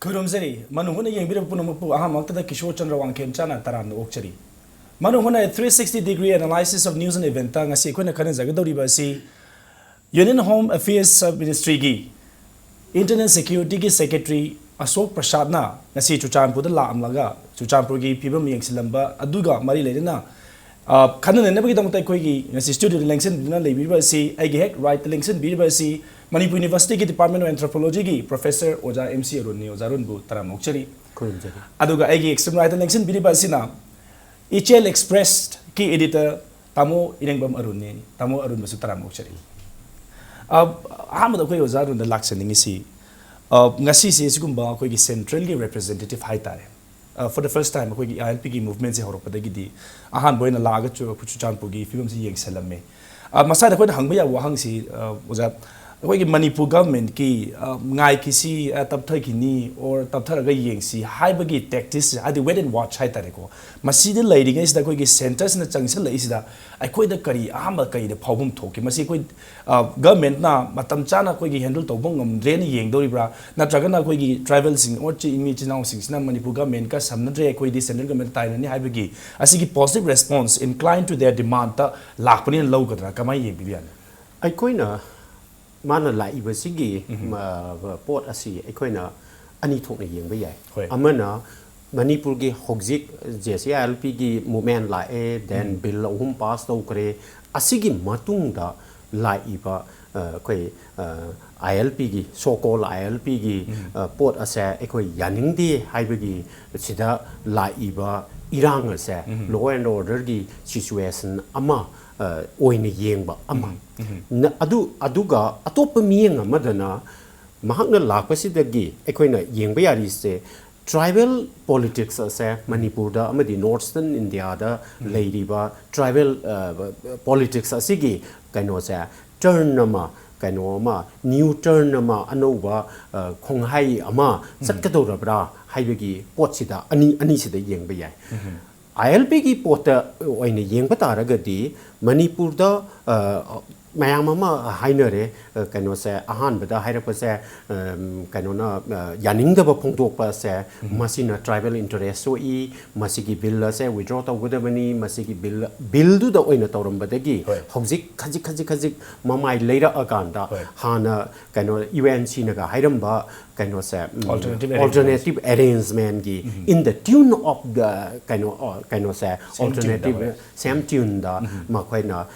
Kurumzeri, Manung Yang Punamupu, Ahamakta Kishore Chandra Wankenchana Taran Okchari. Manung a 360-degree analysis of news and event, Tangasi Kuna Kanazagado Basi, Union Home Affairs Ministry Gi, Internet Security Gi Secretary Asok Prashadna, Nasi Chuchampu the La Amlaga, Chuchampugi, Pibam Yang Silamba, Aduga, Mari Ledina. Kanan never get on the Kogi, Nasi Studio Langson, Libasi, Agihek, right the Langson, Bibasi, Manipur University Department of Anthropology, Professor Oja MC Runi, Ozarunbu, Taramokchari. Aduga Agi, extreme right the Langson, Bibasina. HL expressed key editor Tamo Irengbam Aruni, Tamo Arun Taramokchari. Hamad Okoy Ozarun the Laxan Nisi. Ngasisi is Gumba, Kogi centrally representative Haitare. For the first time, Kogi ILPG movements in Horopadagidi, Ahan Boyna Laga to Puchuchampugi, films Yang Salame. Masada Koi Hangbaya Wahangsi was a Manipur government ki Ngai Kisi at Taptakini or Taptaraga Yangsi, Haibagi tactics at the wedding watch Haitareko. Masidi lady is the Kogi centers in the Changsel is that I quit the Kari, Amakai, the Pogum Toki, Masi government na, Matamchana Kogi handle Tobongum, Drainy Yang Doribra, Natragana Kogi travels in Orchi image announcing Manipur government, Kasamandre Koi descendant government Tiny Haibagi. I see positive response inclined to their demand, Lakpani and Logadra, Kamai Bibian. I coina. Mana la ibasigi port asi ekoina ani thokna yengba yai amana manipur gi hogzik jclp gi movement la then bill hum pass to kare asigi matung da la iba koi ilp gi so called ilp gi port asa ekoi yaning di haibagi sida la iba irang asa law and order gi situation ama oina yengba ama aduga atopa miyeng amadana mahakna lakpasidagi ekoina yengba yari se tribal politics ase manipur da amadi northern india da leiriba tribal politics asigi kaino sa turn nama kaino ma new turn nama anoba khonghai ama satkadorabra haibagi potsida ani sida yengba yai ILP ki pota oine yengba taragadi Manipur da mayamama hainare kano se ahan bada hairapa se kano na yaning da pongtok pa se masina tribal interest so I masigi bill se withdraw ta gudabani masigi bill du da oina tawram badagi hojik khaji mamai leira aganda hana kano UNC naga hairamba kano se alternative arrangement gi in the tune of the kano se alternative same tune da makoina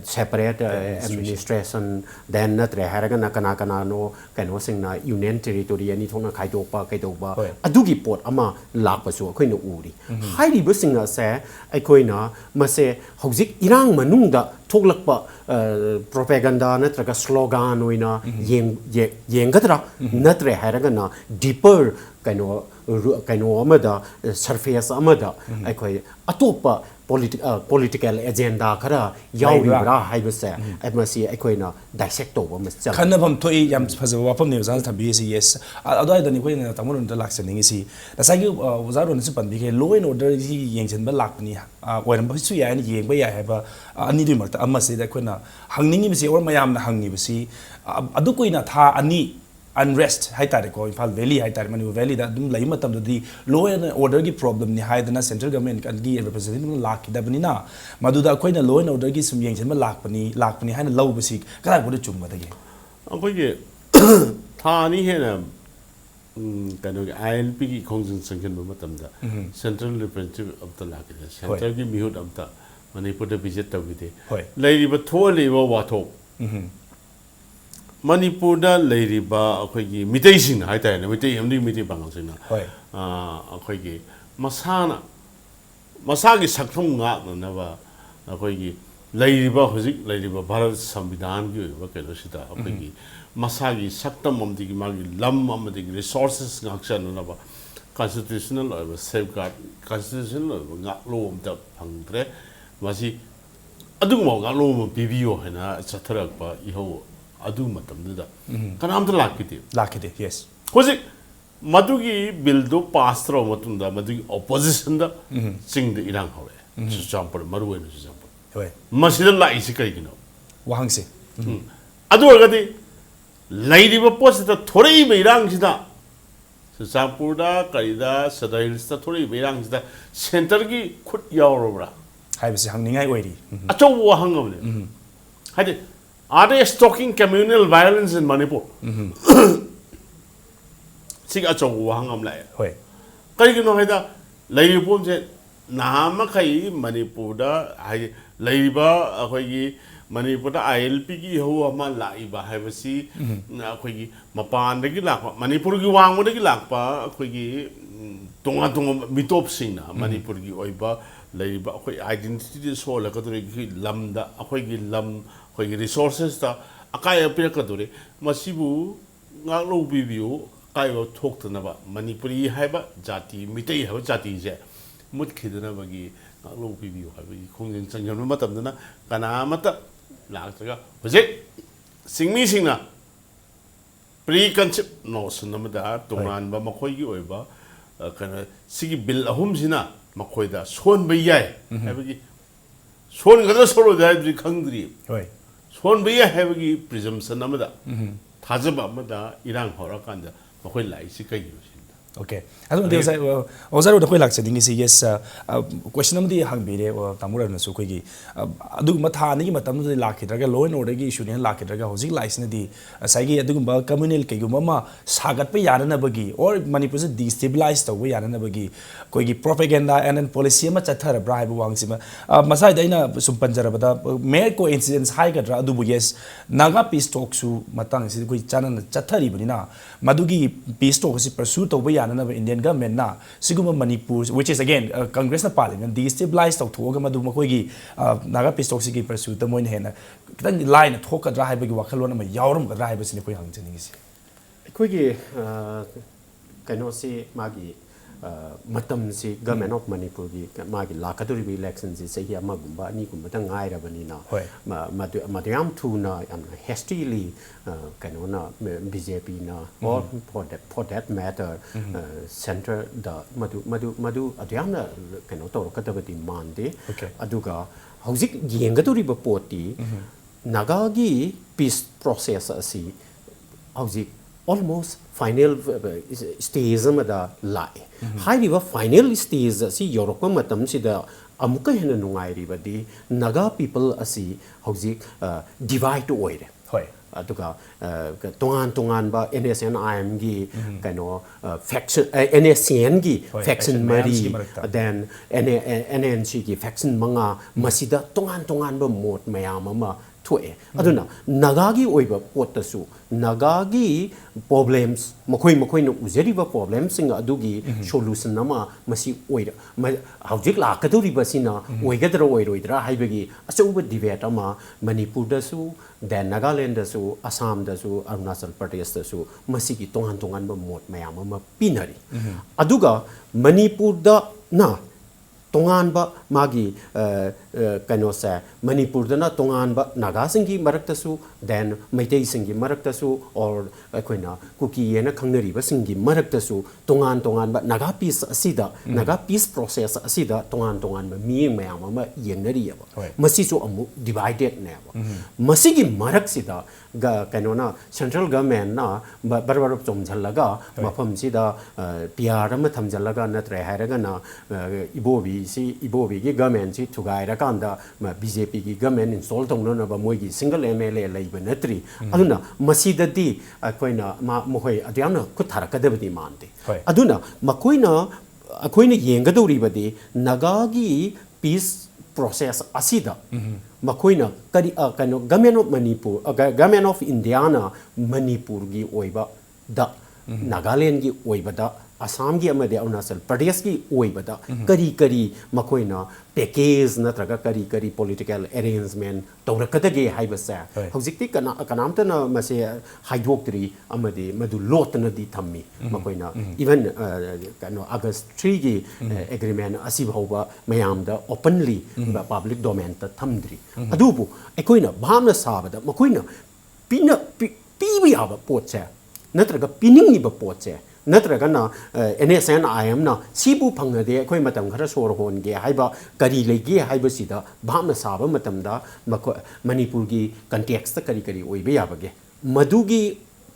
separate administration then natre haragana kana no kano singna union territory ani thona khaidopa kaidoba adugi port ama lakpasu akoina uri hairi businga se akoina mase hojik irang manungda thoglakpa propaganda natraga slogan oina yengadra natre haragana deeper kano amada surface amada aikoi atopa political agenda khara yauribra haibase amasi aikoina dissect over mas khanabam thoi yam phajaba wapam ne uzal thabi si yes adai dani koi na tamon da laksaning si dasagi uzaron su panbi ke law and order si yengchen ba lakni oiram ba su ya ni yeng ba ya haba ani du marta amase da koina hangningi bi si or mayam na hangni bi si adu koina tha ani unrest haitare ko Imphal Valley haitare Manipur Valley da dum lai matam di law and order gi problem ni haidana central government kan gi representative lak da bani na maduda koina law and order gi sum yengchen ma lakpani haina law basi kara ko chum ba dagi akoi ge tha ni hena kano ILP gi khongjin sangkhen ba matam da central representative of the lak central gi mihut amta Manipur da visit tawide lai ba tholi ba wathok Manipur da leiriba akhoi mitai sing haitai na mitai amdi mitai bangal sing na akhoi gi masana masagi sakthum nga na ba akhoi gi leiriba hojik leiriba bharat samvidhan gi ba kelo sita akhoi gi masagi saktam amdi gi magi lam amdi gi resources ngaksan na ba constitutional or safeguard constitutional nga lo amta phangtre masi adugmo nga lo bibiyo hena chatharak ba iho adu matamda kanam da lakide yes hoji madugi bill do pass throw matunda madugi opposition da sing the irang hawe example maru en example hoy masida la isi kai gino wahangse adu orgadi laidi ba post da thorei be irang sida ꯆꯨꯔꯆꯥꯟꯄꯨꯔꯗ ꯀꯔꯤꯗ ꯁꯗ ꯍꯤꯜꯁꯇ ꯊꯣꯛꯂꯛꯏꯕ ꯏꯔꯥꯡꯁꯤꯗ ꯁꯦꯟꯇꯔꯒꯤ ꯈꯨꯠ ꯌꯥꯎꯔꯕ꯭ꯔꯥ ꯍꯥꯏꯕꯁꯤ ꯍꯪꯅꯤꯡꯉꯥꯏ ꯑꯣꯏꯔꯤ ꯑꯆꯧꯕ ꯋꯥꯍꯪ ꯑꯃꯅꯤ ꯍꯥꯏꯗꯤ are they stoking communal violence in Manipur ꯁꯤꯒꯤ ꯑꯆꯧꯕ ꯋꯥꯍꯪ ꯑꯃ ꯂꯥꯛꯑꯦ ꯍꯣꯏ ꯀꯔꯤꯒꯤꯅꯣ ꯍꯥꯏꯗ ꯂꯩꯔꯤꯕ ꯄꯣꯠꯁꯦ ꯅꯍꯥꯃꯈꯩ ꯃꯅꯤꯄꯨꯔꯗ ꯍꯥꯏꯗꯤ ꯂꯩꯔꯤꯕ ꯑꯩꯈꯣꯏꯒꯤ ꯃꯅꯤꯄꯨꯔꯗ ILPꯒꯤ ꯏꯍꯧ ꯑꯃ ꯂꯥꯛꯏꯕ ꯍꯥꯏꯕꯁꯤ ꯑꯩꯈꯣꯏꯒꯤ ꯃꯄꯥꯟꯗꯒꯤ ꯂꯥꯛꯄ ꯃꯅꯤꯄꯨꯔꯒꯤ ꯋꯥꯡꯃꯗꯒꯤ ꯂꯥꯛꯄ ꯑꯩꯈꯣꯏꯒꯤ ꯇꯣꯉꯥꯟ ꯇꯣꯉꯥꯟꯕ ꯃꯤꯇꯣꯞꯁꯤꯡꯅ ꯃꯅꯤꯄꯨꯔꯒꯤ ꯑꯣꯏꯕ ꯂꯩꯔꯤꯕ ꯑꯩꯈꯣꯏ ꯑꯥꯏꯗꯦꯟꯇꯤꯇꯤꯗ ꯁꯣꯜꯂꯛꯀꯗꯧꯔꯤ ꯑꯩꯈꯣꯏ ꯂꯝꯗ ꯑꯩꯈꯣꯏꯒꯤ ꯂꯝ ꯑꯩꯈꯣꯏꯒꯤ ꯔꯤꯁꯣꯔꯁꯦꯁꯇ ꯑꯀꯥꯏꯕ ꯄꯤꯔꯛꯀꯗꯧꯔꯤ ꯃꯁꯤꯕꯨ ꯉꯥꯛꯂꯧꯕꯤꯕꯤꯌꯨ ꯑꯀꯥꯏꯕ ꯊꯣꯛꯇꯅꯕ ꯃꯅꯤꯄꯨꯔꯤ ꯍꯥꯏꯕ ꯖꯥꯇꯤ ꯃꯤꯇꯩ ꯍꯥꯏꯕ ꯖꯥꯇꯤꯁꯦ ꯃꯨꯠꯈꯤꯗꯅꯕꯒꯤ ꯉꯥꯛꯂꯧꯕꯤꯕꯤꯌꯨ ꯍꯥꯏꯕꯒꯤ ꯈꯣꯡꯖꯪ ꯆꯪꯖꯟꯕ ꯃꯇꯝꯗꯅ ꯀꯅꯥꯃꯠꯇ ꯂꯥꯛꯇ꯭ꯔꯒ ꯍꯧꯖꯤꯛ ꯆꯤꯡꯃꯤꯁꯤꯡꯅ ꯄ꯭ꯔꯤ ꯀꯟꯁꯦꯞ ꯅꯣꯁꯟ ꯑꯃꯗ ꯇꯣꯉꯥꯟꯕ ꯃꯈꯣꯏꯒꯤ ꯑꯣꯏꯕ ꯀꯩꯅꯣ ꯁꯤꯒꯤ ꯕꯤꯜ ꯑꯍꯨꯝꯁꯤꯅ ꯃꯈꯣꯏꯗ ꯁꯣꯟꯕ ꯌꯥꯏ ꯍꯥꯏꯕꯒꯤ ꯁꯣꯟꯒꯗ꯭ꯔꯥ ꯁꯣꯜꯂꯣꯏꯗ꯭ꯔꯥ ꯍꯥꯏꯕꯗꯤ ꯈꯪꯗ꯭ꯔꯤ ꯁꯣꯟꯕ ꯌꯥꯏ ꯍꯥꯏꯕꯒꯤ ꯄ꯭ꯔꯤꯖꯝꯁꯟ ꯑꯃꯗ ꯊꯥꯖꯕ ꯑꯃꯗ ꯏꯔꯥꯡ ꯍꯧꯔꯀꯥꯟꯗ ꯃꯈꯣꯏ ꯂꯥꯛꯏꯁꯤ ꯀꯩꯒꯤꯅꯣ ꯁꯤꯅ ꯑꯣꯀꯦ ꯑꯗꯨꯝꯗꯤ ꯑꯣꯖꯥꯔꯣꯗ ꯑꯩꯈꯣꯏ ꯂꯥꯛꯆꯅꯤꯡꯉꯤꯁꯤ ꯌꯦꯁ ꯀ꯭ꯋꯦꯁꯟ ꯑꯃꯗꯤ ꯍꯪꯕꯤꯔꯦ ꯇꯥꯃꯣꯔꯅꯁꯨ ꯑꯩꯈꯣꯏꯒꯤ ꯑꯗꯨꯒꯨꯝꯕ ꯊꯥ ꯑꯅꯤꯒꯤ ꯃꯇꯝꯗꯨꯗꯤ ꯂꯥꯛꯈꯤꯗ꯭ꯔꯒ ꯂꯣ ꯑꯦꯟ ꯑꯣꯔꯗꯔꯒꯤ ꯏꯁꯨꯅꯦꯅ ꯂꯥꯛꯈꯤꯗ꯭ꯔꯒ ꯍꯧꯖꯤꯛ ꯂꯥꯛꯏꯁꯤꯅꯗꯤ ꯉꯁꯥꯏꯒꯤ ꯑꯗꯨꯒꯨꯝꯕ ꯀꯝꯃꯨꯅꯦꯜ ꯀꯩꯒꯨꯝꯕ ꯑꯃ ꯁꯥꯒꯠꯄ ꯌꯥꯅꯅꯕꯒꯤ ꯑꯣꯔ ꯃꯅꯤꯄꯨꯔꯁꯦ ꯗꯤꯁꯇꯦꯕꯤꯂꯥꯏꯁ ꯇꯧꯕ ꯌꯥꯅꯅꯕꯒꯤ ꯑꯩꯈꯣꯏꯒꯤ ꯄ꯭ꯔꯣꯄꯦꯒꯦꯟꯗꯥ ꯑꯦꯟ ꯄꯣꯂꯤꯁꯤ ꯑꯃ ꯆꯠꯊꯔꯕ꯭ꯔꯥ ꯍꯥꯏꯕ ꯋꯥꯍꯪꯁꯤꯃ ꯃꯁꯥꯏꯗ ꯑꯩꯅ ꯁꯨꯝ ꯄꯟꯖꯔꯕꯗ ꯃꯦꯌꯔ ꯀꯣ ꯏꯟꯁꯤꯗꯦꯟꯁ ꯍꯥꯏꯒꯗ꯭ꯔꯥ ꯑꯗꯨꯕꯨ ꯌꯦꯁ ꯅꯥꯒꯥ ꯄꯤꯁ ꯇꯣꯛꯁꯨ ꯃꯇꯥꯡ ꯑꯁꯤꯗ ꯑꯩꯈꯣꯏ ꯆꯥꯟꯅꯅ ꯆꯠꯊꯔꯤꯕꯅꯤꯅ ꯃꯗꯨꯒꯤ ꯄꯤꯁ ꯇꯣꯛ ꯑꯁꯤ ꯄꯔꯁꯨ ꯇꯧꯕ ꯌꯥꯅꯅꯕ ꯏꯟꯗꯤꯌꯟ ꯒꯃꯦꯟꯅ ꯁꯤꯒꯨꯝꯕ ꯃꯅꯤꯄꯨꯔ ꯋꯤꯆ ꯏꯁ ꯑꯒꯦꯟ ꯀꯪꯒ꯭ꯔꯦꯁꯅ ꯄꯥꯜꯂꯤꯕꯅ ꯗꯤꯁꯇꯦꯕꯤꯂꯥꯏꯁ ꯇꯧꯊꯣꯛꯑꯒ ꯃꯗꯨ ꯃꯈꯣꯏꯒꯤ ꯅꯥꯒꯥ ꯄꯤꯁ ꯇꯣꯛꯁꯤꯒꯤ ꯄꯔꯁꯨꯇ ꯃꯣꯏꯅ ꯍꯦꯟꯅ ꯈꯤꯇꯪ ꯂꯥꯏꯅ ꯊꯣꯛꯀꯗ꯭ꯔꯥ ꯍꯥꯏꯕꯒꯤ ꯋꯥꯈꯜꯂꯣꯟ ꯑꯃ ꯌꯥꯎꯔꯝꯒꯗ꯭ꯔꯥ ꯍꯥꯏꯕꯁꯤꯅꯤ ꯑꯩꯈꯣꯏ ꯍꯪꯖꯅꯤꯡꯉꯤꯁꯤ ꯑꯩꯈꯣꯏꯒꯤ ꯀꯩꯅꯣꯁꯤ ꯃꯥꯒꯤ ꯃꯇꯝꯁꯤ ꯒꯃꯦꯟ ꯑꯣꯐ ꯃꯅꯤꯄꯨꯔꯒꯤ ꯃꯥꯒꯤ ꯂꯥꯛꯀꯗꯧꯔꯤꯕ ꯏꯂꯦꯛꯁꯟꯁꯤ ꯆꯍꯤ ꯑꯃꯒꯨꯝꯕ ꯑꯅꯤꯒꯨꯝꯕꯇ ꯉꯥꯏꯔꯕꯅꯤꯅ ꯃꯗꯨ ꯌꯥꯝ ꯊꯨꯅ ꯌꯥꯝꯅ ꯍꯦꯁꯇꯤꯂꯤ ꯀꯩꯅꯣꯅ BJPꯅ ꯑꯣꯔ ꯐꯣꯔ ꯗꯦꯠ ꯃꯦꯇꯔ ꯁꯦꯟꯇꯔꯗ ꯃꯗꯨ ꯑꯗꯨ ꯌꯥꯝꯅ ꯀꯩꯅꯣ ꯇꯧꯔꯛꯀꯗꯕꯗꯤ ꯃꯥꯟꯗꯦ ꯑꯗꯨꯒ ꯍꯧꯖꯤꯛ ꯌꯦꯡꯒꯗꯧꯔꯤꯕ ꯄꯣꯠꯇꯤ ꯅꯥꯒꯥꯒꯤ ꯄꯤꯁ ꯄ꯭ꯔꯣꯁꯦꯁ ꯑꯁꯤ ꯍꯧꯖꯤꯛ almost final stage amada lae hairiba final stage asi yorokpa matamsida amuka hena nungairibadi naga people asi hojik divide oire hoi aduga tongan ba NSN IM gi kaino faction NSN gi faction mari then NNC gi faction manga masida tongan ba mot mayam ama thoe aduna nagagi oiba potasu nagagi problems makoi no ujeriba problems singa adugi solution nama masi oira hojik la kaduriba sina oigadra oiroidra haibagi achouba debate ama manipur da su then nagaland da su assam da su arunachal pradesh da su masi gi tongan ba mot mayam ama pinari aduga manipur da na tonganba magi kano sa manipur dana tonganba naga singi maraktasu then maitei singi maraktasu or koina kuki yena khangnari ba singi maraktasu tongan ba naga peace asida naga peace process asida tongan ba mi mayam ama yengnari ba masi so amu divided ne ba masi gi marak sida ga kano na central government na barbar chomjhallaga mafam sida PR ama thamjallaga natre hairaga na ibobi gi government si thugaira kanda BJP gi government install tongna na ba moigi single MLA leiba natri aduna masidati akoina mohoi adyamna kutharakadabdi mante aduna akoina yengadoribadi nagagi peace process asida makoina kari kano government of manipur government of Indiana manipur gi oiba da Nagaland gi oiba da Assam gi amade Arunachal Pradesh gi oibada kari makoina package natraga kari political arrangement tawrakadage haibasa hojikti kanamta na mase haidokri amade madu lotna di thammi makoina even kano August 3 gi agreement asi bhauba mayamda openly public domain ta thamdri adubu ekoina bhamna sabada makoina pibi aba potse natraga piningi ba potse natragana NSN IM na sibu phangade khoi matam khara sor hon ge haiba kari lege haiba sida bhamna saba matam da manipur gi context ta kari oibe yabage madugi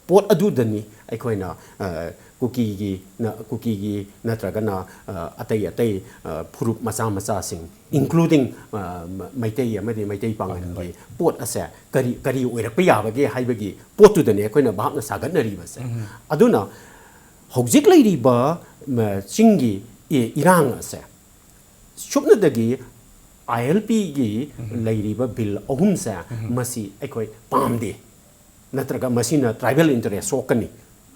pot adu dani aikoina kuki natragana atay purup macha sing including maitei amadi maitei pangan gi pot ase kari oirakpa yabagi haibagi potu dane akoina bahapna sagatnari base aduna hojik leiriba chingi irang ase shupna dagi ILP gi leiriba bill ahum sa masi aikoi pamde natraga masina tribal interest sokani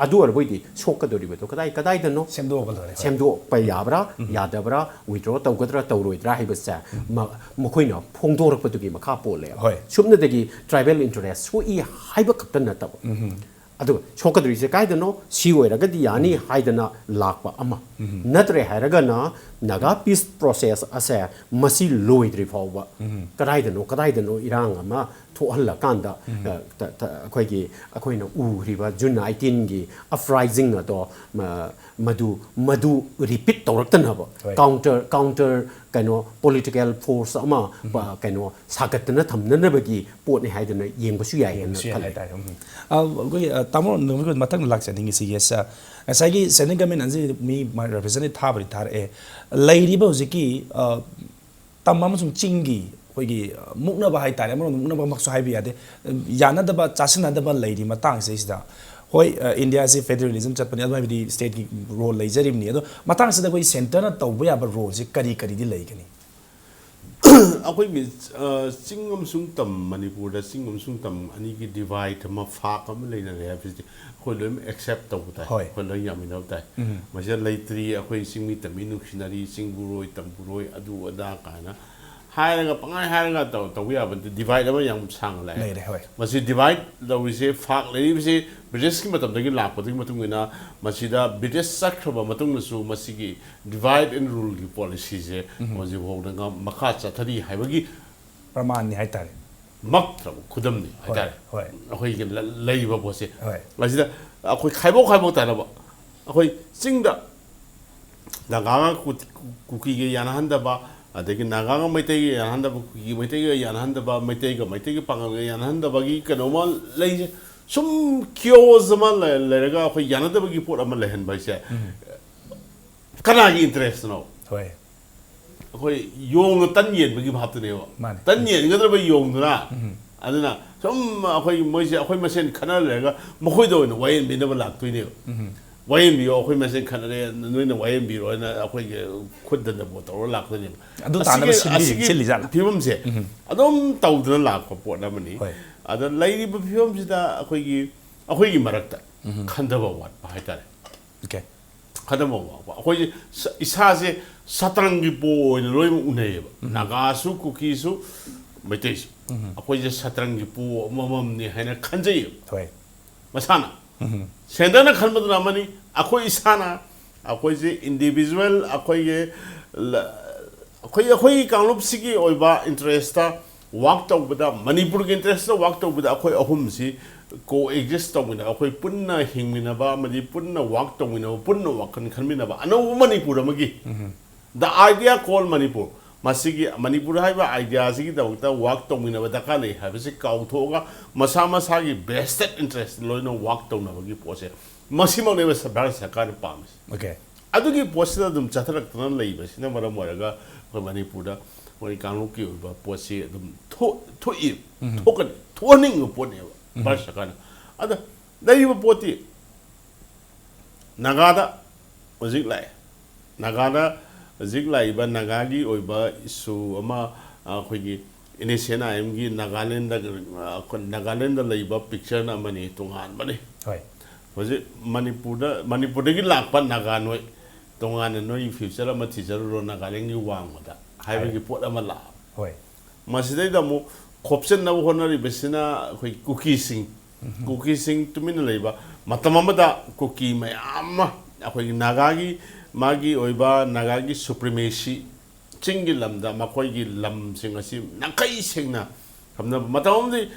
adu arboidi sokadori to kadai dano semdo pa yabra yadabra withdraw tawgadra tawroidra hibasa makoina phongdorakpatugi makha pole sumna dagi tribal interest so I haiba kaptana tab adu sokadori se kaidano si oiragadi yani haidana lakpa ama natre haragana naga peace process ase masi loidri fawba kadai dano irang ama thohalla kanda akoina uriba June 19 gi uprising ato madu repeat tawraktana ba counter kaino political force ama kaino sagatna thamna bagi pot ne haidana yengbasu yai tamo nunggu matang laksa dingi si yes asagi Senegal men anzi mi my representative thabri thar e lairi ba hojiki tamam sum chingi hoigi mukna ba hai tare amon mukna ba maksu hai bi ade yana da ba chasina da ba lairi matang se sida hoi India se federalism chatpani adwa bi state ki role leijarim ni ado matang se da koi center na tawba ya ba role se kari di leigani akhoi mi singam sung tam Manipur da singam sung tam ani ki divide ma fa kam leina re habisi khoi lom accept taw ta khoi lom yam ina ta ma ja leitri akhoi singmi taminu khinari singburoi tamburoi adu ada kana hairaga pangai hairaga taw ya ba divide ba yang sang lai masi divide da we say fak lai we British ki matam dagi lak patung matung ina masida British sakhraba matung su masigi divide and rule ki policy je moji hogdanga makha chathari haibagi praman ni haitare maktra khudam ni haitare akhoi ki leiba bose masida akhoi khaibo ta na ba akhoi singda naga kuki ge yana handa ba adagi naga maitai ge yana handa ba kuki maitai ge yana handa ba maitai ge pangal ge yana handa ba gi kanoma lei sum kioz ma lerega akhoi yana da ba gi pot ama lehen ba se kana gi interest no akhoi yong tan yen ba gi bhap ne ba tan yen ga ba yong na aduna sum akhoi moi se akhoi masen khana lerega mokhoi do no wayen bi na ba lak tui ne wayen bi akhoi masen khana re noi na wayen bi ro na akhoi ge khud da bo to lak ne adu ta na sili jala phimum se adom taw da lak ko pot na mani ada lairi ba phimum sida akhoi gi marakta khanda ba wat ba hai tare okay khanda ba wa akhoi isa se satrang gi bo ne roi mu ne ba naga su kuki su maitai su akhoi je satrang gi pu mamam ni haina khanjai masana sendana khalmaduna mani akhoi isana akhoi je individual akhoi kanglop sigi oiba interest ta work to bada Manipur ki interest ta work to bada akhoi ahum si coexist to mina akhoi punna hingmina ba madi punna work to mina punna wakan khalmina ba anu Manipur amagi the idea called Manipur masigi Manipur haiba idea sigi da work to mina ba daka le habisi kauthoga masa gi vested interest loino work to na bagi pose maximum ne ba bar sakar pamis okay adugi pose da dum chatharak tan lei ba sina mara moraga Manipur da wani kanu ki ba pose dum thoning pot ne bar sakar ada dai ba poti nagada ojik lai nagada ojik lai ba nagagi oiba isu ama khoigi inisena amgi Nagaland da leiba picture na mani tungan mani hoje Manipur gi lakpa naga noi tungan noi future ama teacher ro Nagaland gi wang da haiba gi pot ama la masidai da mo khopsen na honari besina khoi cookie sing tumina leiba matamama da cookie mayama akhoi nagagi magi oiba nagagi supremacy chingi lamda makoi gi lam sing asi nakai singna hamna matamam di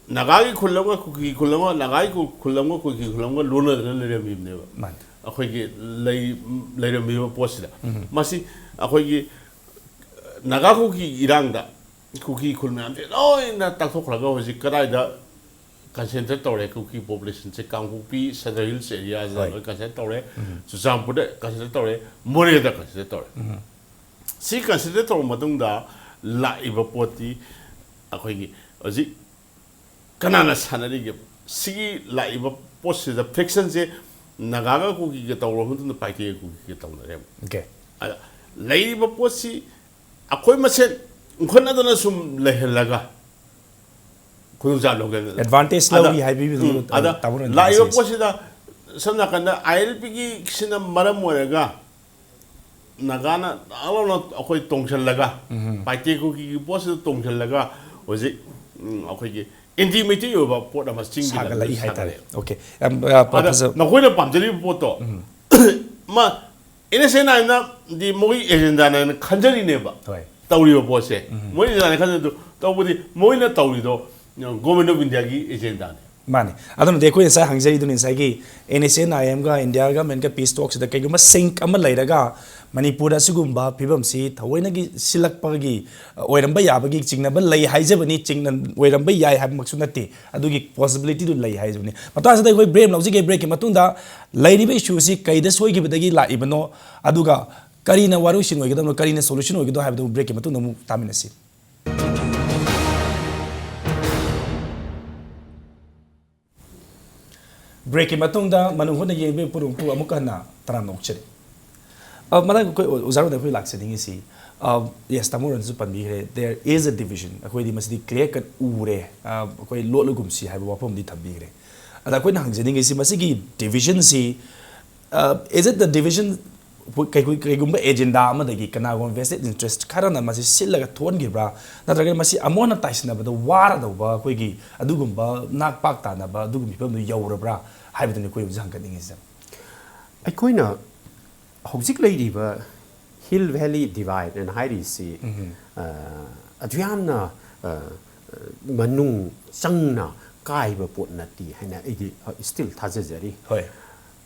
nagagi khulama cookie khulama nagai ku khulama cookie khulama lona na le mi ne ba akhoi gi lei mi ba posida masi akhoi gi nagaku ki irangda cookie khulma am oi na takthok laga hoji kadai da concentrate tore kuki population se Kangkupi Central Hills area za concentrate tore Chuchampur concentrate tore More da concentrate tore si concentrate tore matung da la iba poti akoi gi aji kanana sanari gi si la iba post the friction se nagaga kuki ga tawro hundu paite kuki ga tawna re okay lai iba posi akoi masen khona dana sum lehelaga kunja logen advantage law hi bi ada la iba posi da samna kanda ILP gi sina maram moraga nagana alona akoi tongchal laga paite kuki gi posi tongchal laga oji akoi gi intimate yoba pot ama singi la hi tare okay professor na koina pamjali poto ma ine sena na di moi agenda na khanjari ne ba tawri bo se moi na khanjari to budi moi na tawri do government of India gi agenda ne mani adon dekho insai hangjari dun insai gi NSNIM ga India ga men ga peace talks da kai guma sink ama lairaga Manipur asugumba phibam si thawoina gi silak pagi oiramba yabagi chingnaba lei haijabani chingnan oiramba yai hab maksu nati adugi possibility du lei haijabani mata sa dai koi break lawji ge break matunda lairibe issue si kaida soi gi badagi la ibano aduga karina waru shin oigidam karina solution oigido habdu break matunda mu taminasi break matunda Manung Hutna yengbe purung pu amuka na taram nokcheri mana koi uzaro da koi lakse dingi si yes tamuran su panbi re there is a division akoi di masdi clear cut ure koi lo lo gumsi haiba wapom di thabi re ada koi na hangje dingi si masigi division si is it the division kai gumba agenda ama dagi kana gon vested interest karana masi sillaga thon gi bra natraga masi amona taisna ba the war da ba koi gi adugumba nak pak ta na ba adugum pam du yawra bra haiba ni koi jang ka dingi sa akoi na Hojik Ladiba Hill Valley Divide and Heidi see Adriana Manung Sangna Kaiba put nati and still Tazazari.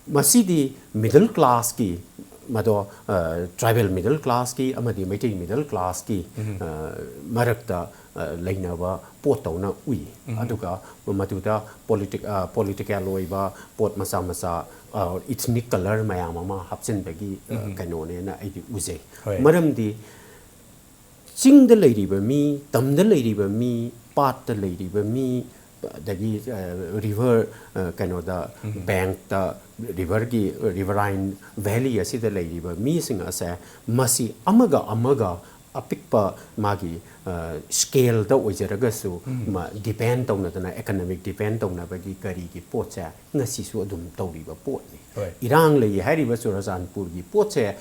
Masidi middle class ki Mado tribal middle class ki Amadi Meti middle class ki Marakta Lainava Potona Ui Aduka Matuta political loiba Port Masa ethnic color mayamama hapsin bagi kanone na ai uze maram di ching the lady ba mi tam the lady ba mi pat the lady ba mi dagi river kanoda bank the river gi riverine valley asi the lady ba mi singa sa masi amaga apikpa magi scale da oijaragasu ma depend tawna dana economic depend tawna bagi kari gi potcha ngasi su adum tawriba pot ni irang le hariba Surazanpur gi potcha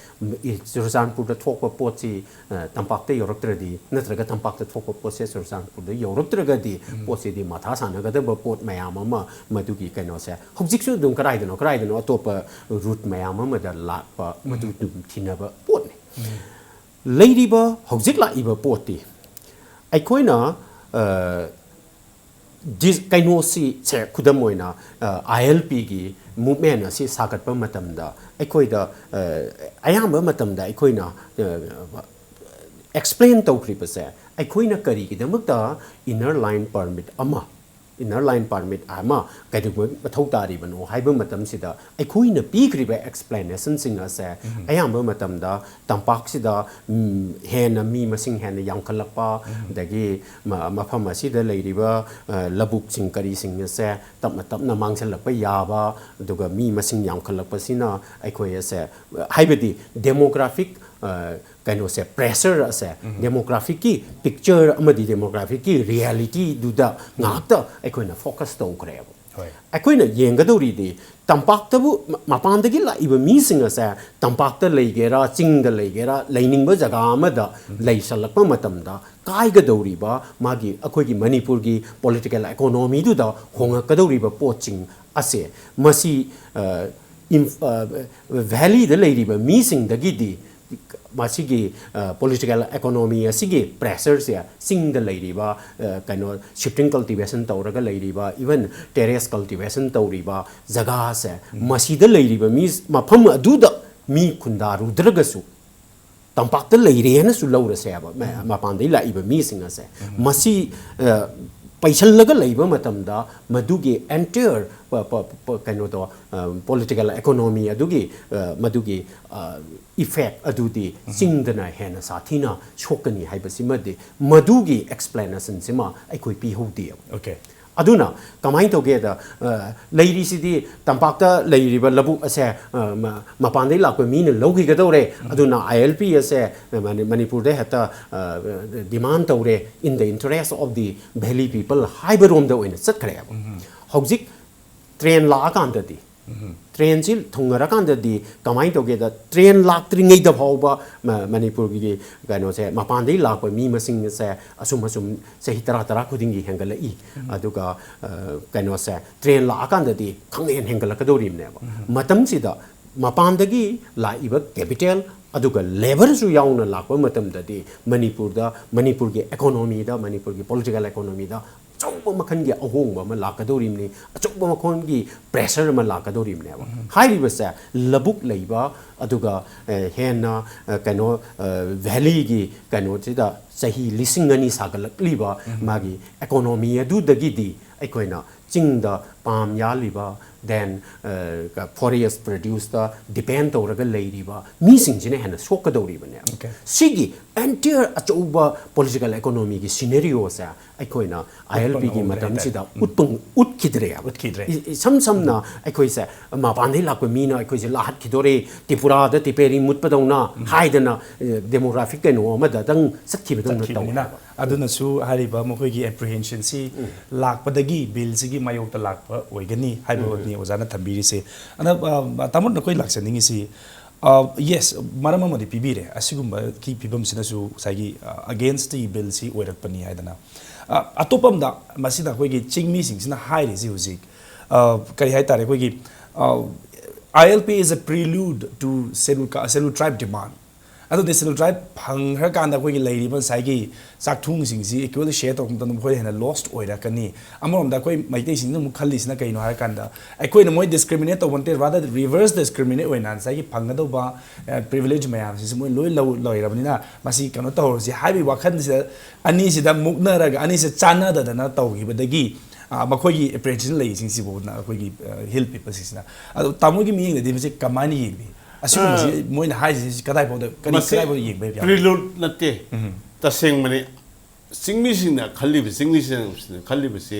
Surazanpur da thokpa potchi tampak te yoroktradi natraga tampak te thokpa potche Surazanpur da yoroktraga di potche di matha sanaga da ba pot mayam ama madu gi kaino sa hobjik su dum karai dano atopa route mayam ama da la pa madu dum thinaba pot ni Ladiba hojik la iba poti aikoina dis kaino si che kudamoina ILP gi movement asi sagat pa matamda aikoida ayamba matamda aikoina explain tawkri pa se aikoina kari gi damakta inner line permit ama kaidu mathau tari bano haiba matam sida aikoina pikriba explanation singa se ayamba matamda tampak sida hena mi masing hena yangkhalakpa dagi mafam asida leiriba labuk singkari singa se tapna mangsalakpa yaba duga mi masing yangkhalakpa sina aikoya se haibadi demographic kaino se pressure se demographic ki picture amadi demographic ki reality duda ngakta aikoina focus to krebo aikoina yengadori di tampak tabu mapandagi la iba mi singa sa tampak ta leigera chingda leigera lainingba jaga amada leisalakpa matamda kaiga dori ba magi akoi gi Manipur gi political economy duda honga kadori ba poching ase masi valley the lady ba mi sing dagi di masigi political economy asigi pressures ya sing the lady ba kaino shifting cultivation tawraga lady ba even terrace cultivation tawri ba jaga se masi the lady ba mi mafam aduda mi kundaru dragasu tampak the lady na su laura se ba mapandai la iba mi singa se masi ꯄꯩꯁꯜꯂꯒ ꯂꯩꯕ ꯃꯇꯝꯗ ꯃꯗꯨꯒꯤ ꯑꯦꯟꯇꯤꯌꯔ ꯀꯩꯅꯣꯗꯣ political economy ꯑꯗꯨꯒꯤ ꯃꯗꯨꯒꯤ effect ꯑꯗꯨꯗꯤ ꯆꯤꯡꯗꯅ ꯍꯦꯟꯅ ꯁꯥꯊꯤꯅ ꯁꯣꯛꯀꯅꯤ ꯍꯥꯏꯕꯁꯤꯃꯗꯤ ꯃꯗꯨꯒꯤ ꯑꯦꯛꯁꯄ꯭ꯂꯦꯅꯦꯁꯟꯁꯤꯃ ꯑꯩꯈꯣꯏ ꯄꯤꯍꯧꯗꯦꯕ Okay. aduna kamai togeda leiri sidi tampakta leiriba labuk ase mapandai lakwe min logi gadore aduna ILP ase manipur de hata demand tawre in the interest of the valley people haibarom da oina satkare hojik train la akandadi train sil thungara kandadi kamai togeda train laktringai da phawba manipur gi gaino se mapandai lakwa mi masing se asum se hitara tara khudingi hengala i aduga gaino se train la akandadi khanghen hengala kadorim ne matam sida mapandagi la iba capital aduga labor su yauna lakwa matam dadi manipur gi economy da manipur gi political economy da achouba makhan gi ahongba ma lakadorim ni achouba makhan gi pressure ma lakadorim ne ba hairiba sa labuk leiba aduga hena kaino valley gi kaino chida sahi lisingani sagalakliba magi economy adu dagi di aikoina chingda pam yaliba then forest produce the depend tawraga leiriba mi singjine hena sokadoriba ne sigi entire achouba political economy gi scenario sa aikoina ILP gi matam sida utkidre samna aikoi sa ma pandai lakwe mina aikoi se lahat kidore tripura da tiperi mutpadona haidana demographic no ma da dang sakhibadang tawna aduna su hariba mokoi gi apprehension si lakpadagi bill sigi mayokta lakpa oigani haiba ni ozana thambiri se ana tamon koi laksaningi si yes marama modi pibire asigumba ki pibam sina su sagi against the bill si oirakpani haidana atopam da masida koi gi chingmi sing sina hairi si huzik kari hai tare koi gi ILP is a prelude to scheduled tribe demand adu the scheduled tribe phangha kanda koi gi leiriba saigi sakthung sing si equal share tok tam khoi hena lost oira kani amorom da koi maitei sing mu khalli sina kaino har kanda akoi na moi discriminate to wanted rather reverse discriminate oina saigi phanga do ba privilege mayam si moi loi loirabani na masi kano to si haibi wakhan si ani si da mukna raga ani se chana da na tawgi badagi makhoi apprehension lei sing si bo na koi gi hill people sina adu tamu gi mi ngi de se kamani yi asumasi moina haisi kadai boda kadai boda yengbe bya prelude natte taseng mane singmi singna khalli singmi sing khalli se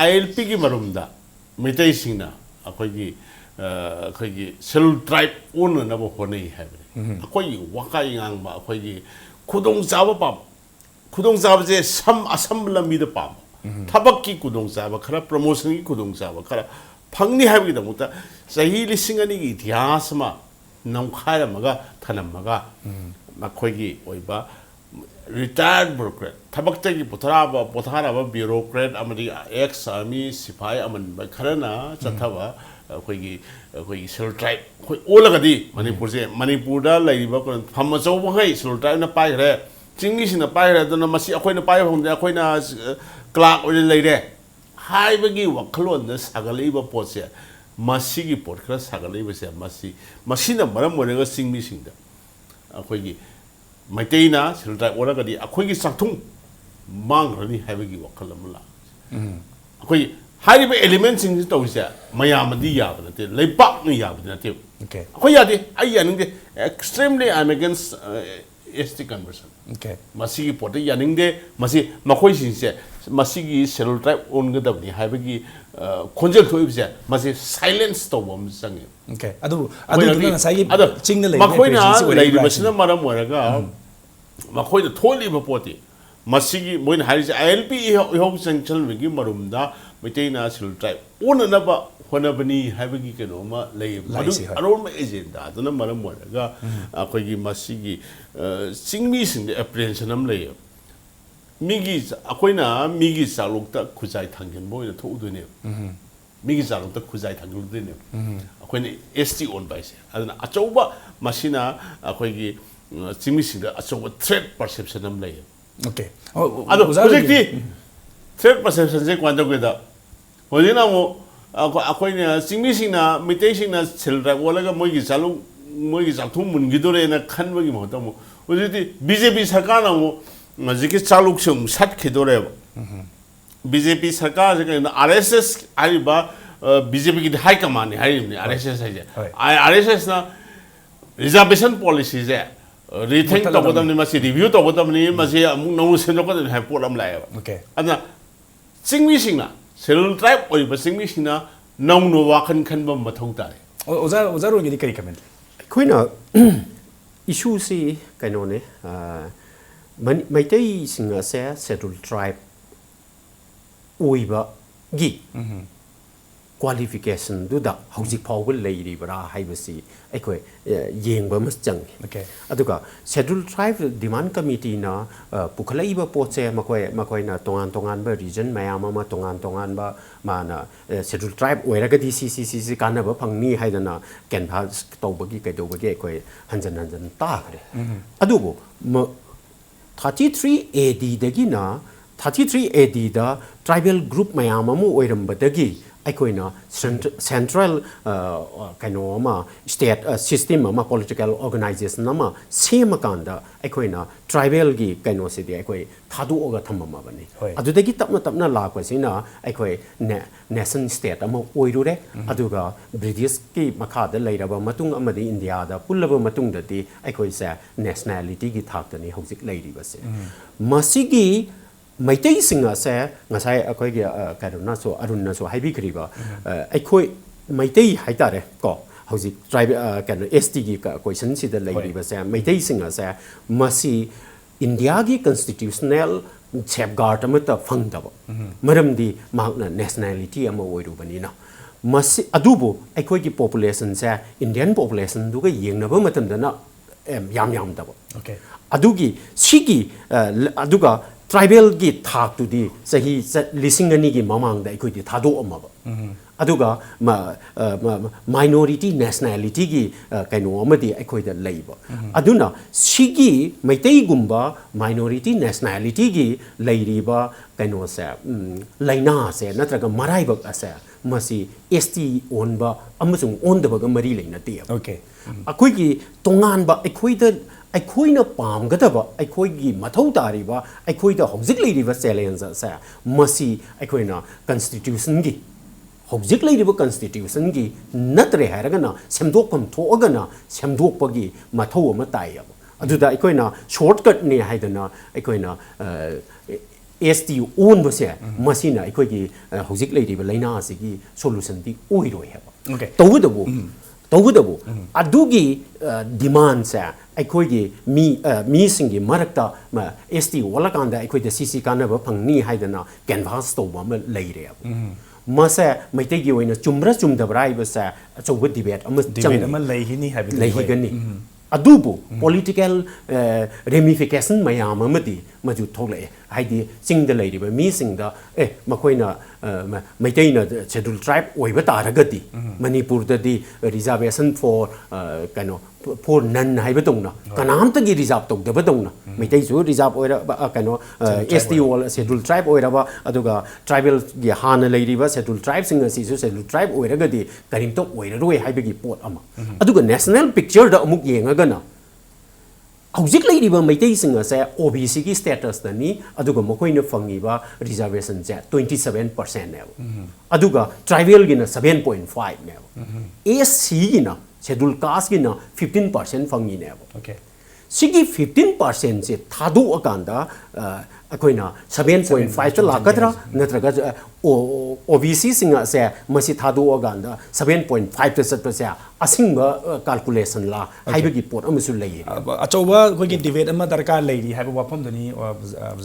ILP gi marumda mitai singna akhoi gi scheduled tribe on na bo honei habe akhoi wakai ngang ba akhoi gi khudong jaba pam khudong jaba je asam lambi da pam thabak ki khudong jaba khara promotion ki khudong jaba khara phangni habe gi da muta sahi lisingani gi ityas ma namkhara maga thanamaga makhoigi oiba retired bureaucrat thabakta gi potharaba bureaucrat amadi ex army sipai aman kharana chathaba khoigi sul tribe khoi olagadi manipur da laiba kon phama chau bangai sul tribe na pai re chingni sina pai re dona masi akhoi na pai hong akhoi na clerk oi leire haibagi wakhalon na sagalaiba potse masigi pot khara sagalai base masina maram morega singmi singda akhoi maiteina silta oragadi akhoi gi sakthung mangrani haibagi wakal amla akhoi hariba elements sing tawse mayamadi yabna te leipak ni yabna te okay akhoi yade ai yaningde extremely I'm against ST conversion okay masigi pot yaningde masi makhoi singse masigi schedule tribe on gadabni haibagi khonjel thoibse masi silence tawbam sangi okay adu na sai chingna lei makhoina leiri basina maram waraga makhoina tholi ba poti masigi moin harise ILP ho sanction wigi marumda miteina schedule tribe on na ba honabani haibagi keno ma lei madu aron ma agenda aduna maram waraga akhoi masigi singmi sing apprehension am lei migi akoina migi salukta khuzai thanggen boina thoudune migi salukta khuzai thanglude akoina ST on baise adana achouba masina akoigi chimi sida achouba threat perception am lay okay ado projecti threat perception je kwanda goda hojina mo akoina chimi sina mitai sina selra walaga moigi salthum mungidore na khanbagi mohta mo hojiti BJP sarkar na mo Majiki chaluk sum sat khidore BJP सरकार से कहना RSS आई बा BJP की high command है RSS है जे RSS ना reservation policy जे rethink तो बदम नहीं मसी रिव्यू तो बदम नहीं मसी अमुक नौ से जो कहते हैं पोलम लाया ओके अदना सिंगमी सिंगना शेड्यूल ट्राइब और बस सिंगमी सिंगना नौ नो वाकन खन बम मथों तारे ओजा रोगी करी कमेंट कोई ना इशू सी कहीं ने मैतई सिंह से शेड्यूल ट्राइब ओइबा गी क्वालिफिकेशन दुदा हौजिक फाउबल लेरिबरा हाइबसी अखोय येंगबा मस चंग ओके अदुगा शेड्यूल ट्राइब डिमांड कमिटी ना पुखलाइबा पोचे मकोय ना तोंगान बा रीजन मयाम मा तोंगान बा माना शेड्यूल ट्राइब ओइरगदी सी कानबा फंगनी हाइदना कैनभास तौबगी कैदौबगी अखोय हंजन ताखरे अदुबो 33 AD दगी ना 33 AD दा ट्राइबल ग्रुप मयाम अमु ओइरमबदगी अखोइना सेंट्रल कनो अमा स्टेट सिस्टम अमा पॉलिटिकल ऑर्गेनाइजेशन अमा सेम कांदा अखोइना ट्राइबल गी कनो सिदि अखोइ थादुओगा थममा बनी अदुदगी तपना लाक्वसिना अखोइ नेशन स्टेट अमा ओइरुरे अदुगा ब्रिटिश की मखादा लैरबा मतुंग अमदि इंडिया दा पुल्लबा मतुंग दति अखोइ से नेशनैलिटी की थाक्तनी हौजिक लैरिबसे मसिगी मैतई सिंह से ngasai akoi gi karuna so arunna so haibi kriba aikoi Meitei हाइतारे को हौजिक ट्राइब कनो ST की क्वेश्चन सिदा लैरिबा से मैतई सिंह से मसी इंडिया की कॉन्स्टिट्यूशनल सेफगार्ड अमत फंगदब मरमदी मागना नेशनैलिटी अमा ओइरुबनिना मसी अदुबो अखोई की पॉपुलेशन से इंडियन पॉपुलेशन दुगा येंगनबा मतमदना याम दब ओके अदुगी सिगी अदुगा ट्राइबल की थाक तुदी सही लिसिंगनी की ममांग दा इकोई थादो अमब अदुगा माइनॉरिटी नेशनैलिटी की कनो अमदी इकोई दा लैब अदुना सिगी मैतई गुंबा माइनॉरिटी नेशनैलिटी की लैरिबा कनो से लैना से नत्रगा मराइबक असे मसी ST ओनबा अमसुंग ओनदबगा मरी लैनते ओके अखोई की तोंगानबा इकोई दा अखोइना पामगदबा अखोइगी मथौ तारिबा अखोइदा हौजिक लैरिबा चैलेंज से मसी अखोइना कॉन्स्टिट्यूशन की हौजिक लैरिबा कॉन्स्टिट्यूशन की नत्रे हारगना सेमदोकम थोअगना सेमदोकपगी मथौ अमा ताइब अदुदा अखोइना शॉर्टकट ने हाइदना अखोइना ST ओन बसे मसीना अखोइगी हौजिक लैरिबा लैना असिगी सोल्यूशन दी ओइरोय हेबा ओके तौगदबो अदुगी डिमांड से अखोइगी मी सिंगी मरक्ता ST वलकांदा अखोइदा सीसी कानबा फंगनी हाइदना कैनवास तौबा म लैरे मसे मैतैगी ओइना चुमरा चुमदबरा इबसे अचौब डिबेट अम चंग लैहिनी हाबि लैहिगनी अदुबो पॉलिटिकल रेमिफिकेशन मयाम अमदी मजु थोले हाइदि सिंग द लैरिबा मी सिंग द मखोइना मैतैना शेड्यूल ट्राइब ओइबा तारगदी मणिपुर ददी रिजर्वेशन फॉर कनो फॉर नन हाइबतौना कनामतगी रिजर्व तौदबतौना मैतैसु रिजर्व ओइरा कनो ST ओल शेड्यूल ट्राइब ओइराबा अदुगा ट्राइबल गी हाना लैरिबा शेड्यूल ट्राइब सिंग सिसु शेड्यूल ट्राइब ओइरागदी करिमतो ओइररोय हाइबगी पोट अमा अदुगा नेशनल पिक्चर द अमुक येंगगना हौजिक लैरिबा मैतै सिंग से OBC की स्टेटस दनी अदुगा मखोइना फंगिबा रिजर्वेशन से 27% ने अदुगा ट्राइबल गिना 7.5 ने SC गिना शेड्यूल कास्ट गिना 15% फंगी ने ओके सिगी 15% से थादो अकांदा अखोइना 7.5 च लाकद्रा नत्रगा OBC सिंग से मसी थादो अकांदा 7.5 च सतपसे असिंग कैलकुलेशन ला हाइबगी पोट अमसु लैये अचौबा कोगी डिबेट अमा दरकार लैरी हाइबा वाफम दनी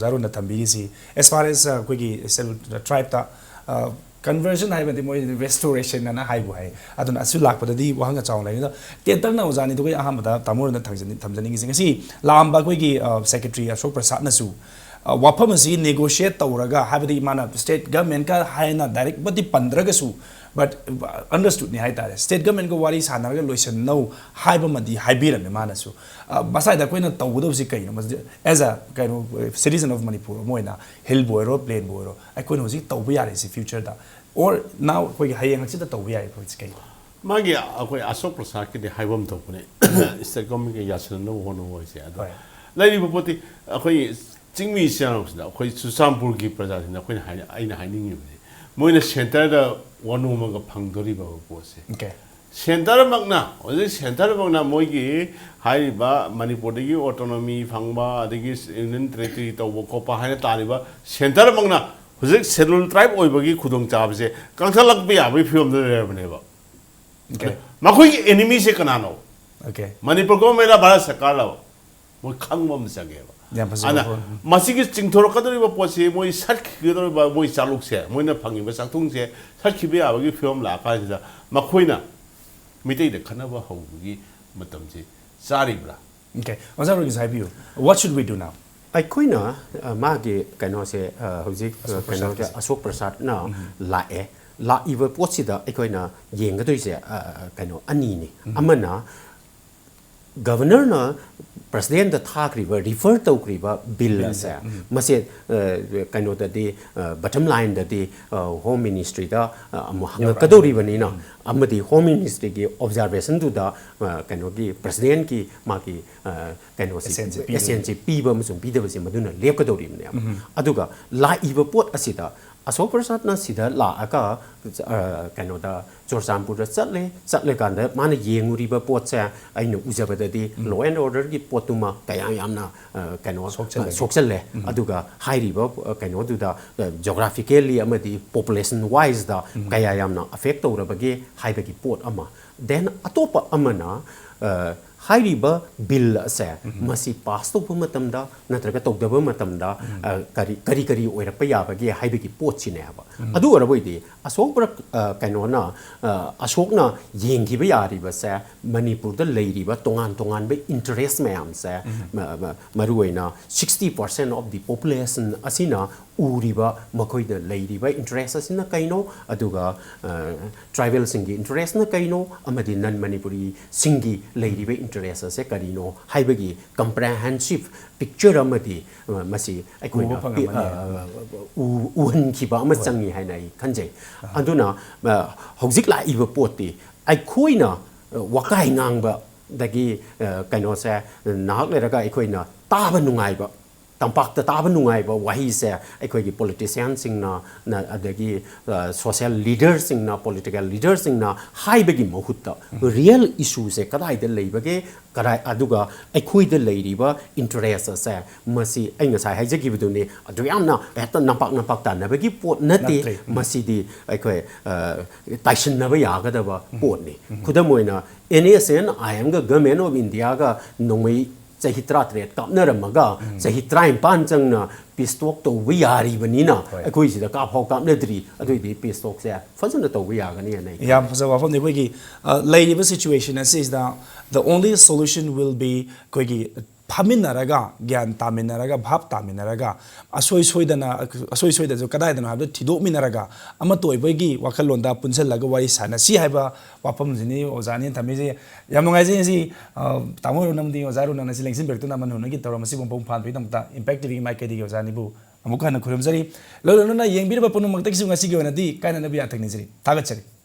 जारो न थंबीसी एज फार एज कोगी सेल ट्राइब ता कन्वर्जन हाइबदि मोय रेस्टोरेशन ना हाइबु हाइ अदुन असु लाकपदि वहांगा चाउ लैना टेंटर ना उजानी दुगै अहमदा तामोर न थमजनी गिंगसी लामबा कोगी सेक्रेटरी अशोक प्रसाद नसु वाफम असि नेगोशिएट तौरगा हाइबदि माना स्टेट गवर्नमेंट का हाइना डायरेक्ट बदि पंद्रगसु बट अंडरस्टूड नि हाइतारे स्टेट गवर्नमेंट को वारी सानरगा लोइसन नौ हाइबा मदि हाइबिरमे मानसु बसाइदा कोइना तौगदबसि कइनो एज अ कइनो सिटीजन ऑफ मणिपुर मोइना हिल बोयरो प्लेन बोयरो अकोइन होजि तौबा यारे सि फ्यूचर दा और नाउ कोइ हाइयंग हसिदा तौबा यारे कोइ कइ मागी अकोइ अशोक प्रसाद के हाइबम तौबने स्टेट गवर्नमेंट के यासन नो होनो होइसे अदो लैरिबो पोति अकोइ จิงมีเสียงสุดคุยสุสานบุรีประชาชนคุยหายไอ้หายนิ่งอยู่เลยมวยในเซ็นเตอร์เดวันนู้มันก็พังตัวรีบเอาปวดเสียเซ็นเตอร์มักนะวันนี้เซ็นเตอร์มักนะมวยกี้หายบ้ามันนี่ปวดกี้ออโตนอมีฟังบ้าเด็กกี้อินเทอร์เน็ตตัววก็ปะหายตาลีบ้าเซ็นเตอร์มักนะวันนี้เซลล์ไตรป์โอ้ยบ้ากี้ขุดงจับเสียกังสลักไปอ่ะไปฟิล์มเรื่องอะไรบ้างมาคุยเอนิมีเสกนาโนมันนี่ปรากฏไม่ได้บาร์สกัดแล้วมวยขังมั่มสังเกตอันนั้นมาสิ่งที่จริงทรกันตัวนี้ว่าพอเสียมวยสัตว์ขี้ตัวนี้ว่ามวยสาลุกเสียมวยน่ะพังยิ่งไปสักทุ่งเสียสัตว์ขี้ไปอ่ะว่ากี่ฟิล์มหลากหลายเสียมาคุยน่ะไม่ได้เด็กขนาดว่าเขากี่มาทำสิซาริบละ Okay. What's our excited view? What should we do now? ไอ้คุยนะมาเกี่กันว่าเสียเขาจิกันว่าจะอโศกประสาทน่ะละอีเวอร์ปวดสิดาไอ้คุยนะเย่งก็ตัวเสียกันว่าอันนี้นี่อันมันนะ governor นะ president จะท่ากรีบ refer ตัวกรีบ bill ละเสียมาเสียกันว่าแต่ดี bottom line แต่ดี home ministry da มั่งก็ตัวรีบนี้นะอันมันดี home ministry กี observation ตัวda กันว่ากี president กีมากีกันว่าสิ SNC ปีบมันส่งปีเดียวสิมาดูนะเรียบก็ตัวรีบเนี่ยอะดูก็ละอีเวอร์ปวดสิดาอโศกประสาทนั้นสิดาละก็กันว่าจอร์จานพูดสัตว์เลยกันแต่มันยังรีบปวดเสียไอ้หนูอุจจาระดี law and order ที่ปวดตัวมาแต่ยังนะกันว่าสกเซลเลยอะดูก็ไฮรีบกันว่าดูดา geographically อ่ะมันดี population wise ดากันยังนะ affect ตัวเราบางทีไฮไปกี่ปวดอ่ะมา then อัตโตปะอ่ะมันนะไฮรีบบิลเสียมาสิ pass ตัวเมื่อตั้มดานั่นแต่ก็ตกเดี๋ยวเมื่อตั้มดาการีโอ้ยเราไปยาบางทีไฮไปกี่ปวดสิเนี่ยบ่อะดูอะไรบ่ดีอโศกประกันว่านะอโศกนะยิงที่ไปยารีบเสียมณีปุระเลยรีบตรงงานไป interest แม่มเสียมารู้นะ 60% of the population อาศินะอูรีบมาคุยเดเลยรีบ interest อาศินะใครโน่อะดูก็ tribal สิ่งที่ interest นะใครโน่อามาดินันมณีปุรีสิ่งที่เลยรีบ interest เสียกันโน่ให้ไปกี่ comprehensive picture อามาดีมาสิไอ้คนนะอูหันขีบมาจังยี่ให้ในขั้นใจอันนั้นนะหกสิบหลายอีกปวดตีไอ้คุยนะว่าใกล้งางแบบตะกี้กันว่าเสียนักเลยแล้วก็ไอ้คุยนะตาบันนุ่งไงแบบตั้งปักตาบันนุ่งไงแบบว่าฮีเสียไอ้คุยกี่ politician สิ่งนะตะกี้ social leader สิ่งนะ political leader สิ่งนะให้ไปกี่มาหุดต่อ real issue เสียก็ได้เดเลยแบบกี้ก็ได้อะดูก็ไอ้คุยเดเลยดีว่า interest เสียมาสิไอ้เงี้ยใส่ให้จะกี่ไปดูนี่ดูยังนะแต่น้ำปักตันนะแบบกี้ปวดนั่นดีมาสิดีไอ้คุยแต่ฉันนะไม่อยากก็ได้ว่าปวดนี่คุณได้มวยนะเอ็นเอเซนไอ้ยังก็ government of India ก็น้องไม่จะฮิตราเทรดกับเนื้อมันก็จะฮิตราอินปันจังนะพิสโตกตัววิญญาณวันนี้นะไอ้คุยสิแต่กับเขากับเนื้อดีไอ้ตัวดีพิสโตกเสียฟังจะตัววิญญาณกันนี่ไงYeah, so what from the wiki, lady situation is that the only solution will be wiki. 파민나라가 간 타민나라가 밥 타민나라가 아소이소이다 저 까다이다나 하도 티도미나라가 아마 또 이버기 와칼론다 분셀라가 와리 사나시 하이바 와펌지니 오자니 타미지 야몽아지니 타모로 남디 오자로 나나시 랭신 벨도 나만 호나기 તરમસી 봉봉 판비 담다 임팩티비 마이케디 오자니부 아무카나 쿠름자리 로로나 옌비르바 포노 막타기수 nga시 기원아디 까나나비 아탁니지 다가처리